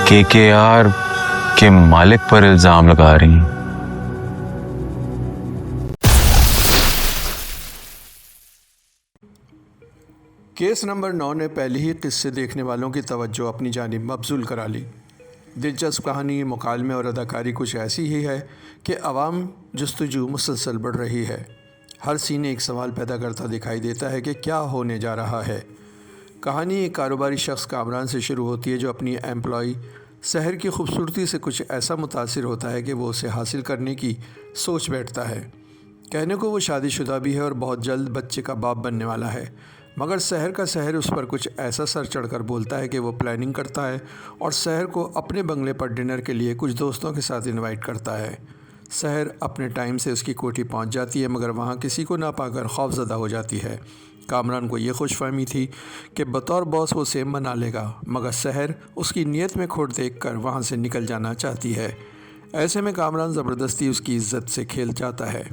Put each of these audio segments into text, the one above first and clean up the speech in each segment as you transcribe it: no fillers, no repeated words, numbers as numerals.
KKR के मालिक पर इल्जाम लगा रही हैं। केस नंबर 9 ने पहले ही किस्से देखने वालों की तवज्जो अपनी जानिब मबजूल करा ली। दिलचस्प कहानी, मुकालमे और अदाकारी कुछ ऐसी ही है कि अवाम जस्तजू मुसलसल बढ़ रही है। हर सीन एक सवाल पैदा करता दिखाई देता है कि क्या होने जा रहा है। कहानी एक कारोबारी शख्स कामरान से शुरू होती है जो अपनी एम्प्लॉई शहर की खूबसूरती से कुछ ऐसा मुतासिर होता है कि वो उसे हासिल करने की सोच बैठता है। कहने को वो शादीशुदा भी है और बहुत जल्द बच्चे का बाप बनने वाला है, मगर शहर का शहर उस पर कुछ ऐसा सर चढ़कर बोलता है कि वो प्लानिंग करता है और शहर को अपने बंगले पर डिनर के लिए कुछ दोस्तों के साथ इनवाइट करता है। शहर अपने टाइम से उसकी कोठी पहुंच जाती है, मगर वहां किसी को ना पाकर खौफज़दा हो जाती है। कामरान को ये खुशफहमी थी कि बतौर बॉस वो उसे मना लेगा, मगर शहर उसकी नीयत में खोट देखकर वहाँ से निकल जाना चाहती है। ऐसे में कामरान ज़बरदस्ती उसकी इज्जत से खेल जाता है।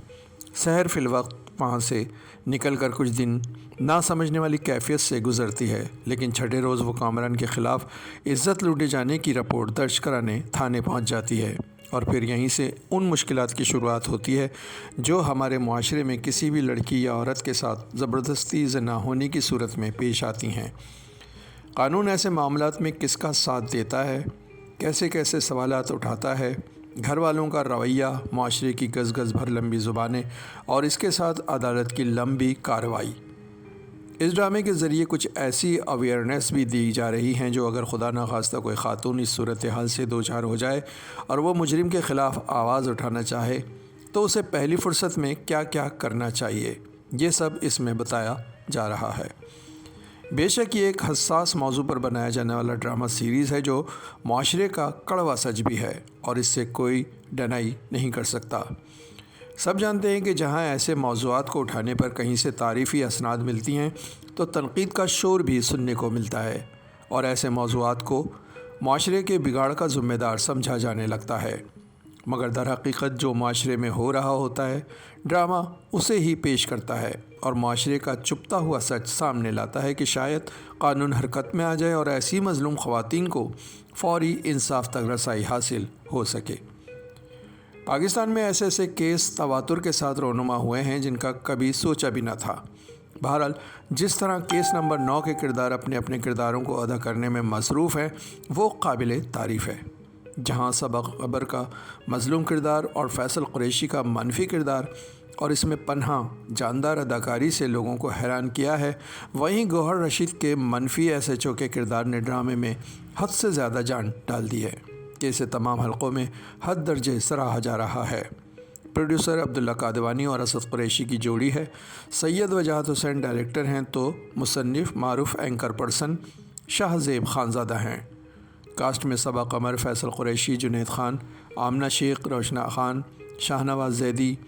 शहर फ़िलवक्त वहाँ से निकलकर कुछ दिन ना समझने वाली कैफियत से गुज़रती है, लेकिन छठे रोज़ वो कामरान के ख़िलाफ़ इज्जत लूटे जाने की रिपोर्ट दर्ज कराने थाने पहुँच जाती है। और फिर यहीं से उन मुश्किलात की शुरुआत होती है जो हमारे मुआशरे में किसी भी लड़की या औरत के साथ ज़बरदस्ती ज़िना होने की सूरत में पेश आती हैं। कानून ऐसे मामलात में किसका साथ देता है, कैसे कैसे सवालात उठाता है, घर वालों का रवैया, मुआशरे की गज़ गज़ भर लंबी ज़ुबानें और इसके साथ अदालत की लंबी कार्रवाई। इस ड्रामे के ज़रिए कुछ ऐसी अवेयरनेस भी दी जा रही हैं जो अगर खुदा न खास्ता कोई ख़ातून इस सूरत हाल से दो चार हो जाए और वो मुजरिम के ख़िलाफ़ आवाज़ उठाना चाहे तो उसे पहली फ़ुर्सत में क्या क्या करना चाहिए, ये सब इसमें बताया जा रहा है। बेशक ये एक हसास मौजू पर बनाया जाने वाला ड्रामा सीरीज़ है जो मुआशरे का कड़वा सच भी है और इससे कोई डिनाई नहीं कर सकता। सब जानते हैं कि जहां ऐसे मौज़ूआत को उठाने पर कहीं से तारीफ़ी असनाद मिलती हैं तो तनक़ीद का शोर भी सुनने को मिलता है और ऐसे मौज़ूआत को मुआशरे के बिगाड़ का ज़िम्मेदार समझा जाने लगता है, मगर दर हकीकत जो मुआशरे में हो रहा होता है ड्रामा उसे ही पेश करता है और मुआशरे का छुपता हुआ सच सामने लाता है कि शायद कानून हरकत में आ जाए और ऐसी मज़लूम ख़वातीन को फ़ौरी इंसाफ तक रसाई हासिल हो सके। पाकिस्तान में ऐसे ऐसे केस तवातुर के साथ रोनुमा हुए हैं जिनका कभी सोचा भी न था। बहरहाल जिस तरह केस नंबर 9 के किरदार अपने अपने किरदारों को अदा करने में मसरूफ़ हैं वो काबिल तारीफ़ है। जहां सबक ख़बर का मज़लूम किरदार और फैसल कुरैशी का मनफी किरदार और इसमें पन्हा जानदार अदाकारी से लोगों को हैरान किया है, वहीं गौहर रशीद के मनफी SHO के किरदार ने ड्रामे में हद से ज़्यादा जान डाल दी है कि इसे तमाम हलक़ों में हद दर्जे सराहा जा रहा है। प्रोड्यूसर अब्दुल्ला कादवानी और असद कुरैशी की जोड़ी है। सैयद वजाहत हुसैन डायरेक्टर हैं तो मुसन्निफ़ मारूफ एंकर पर्सन शाहज़ेब खानज़ादा हैं। कास्ट में सबा कमर, फैसल कुरैशी, जुनैद खान, आमना शेख, रोशना खान, शाहनवाज ज़ैदी,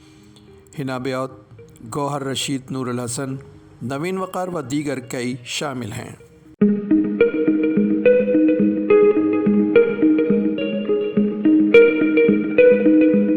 हिना बेऔत, गौहर रशीद, नूरुल हसन, नवीन वक़ार व दीगर कई शामिल हैं।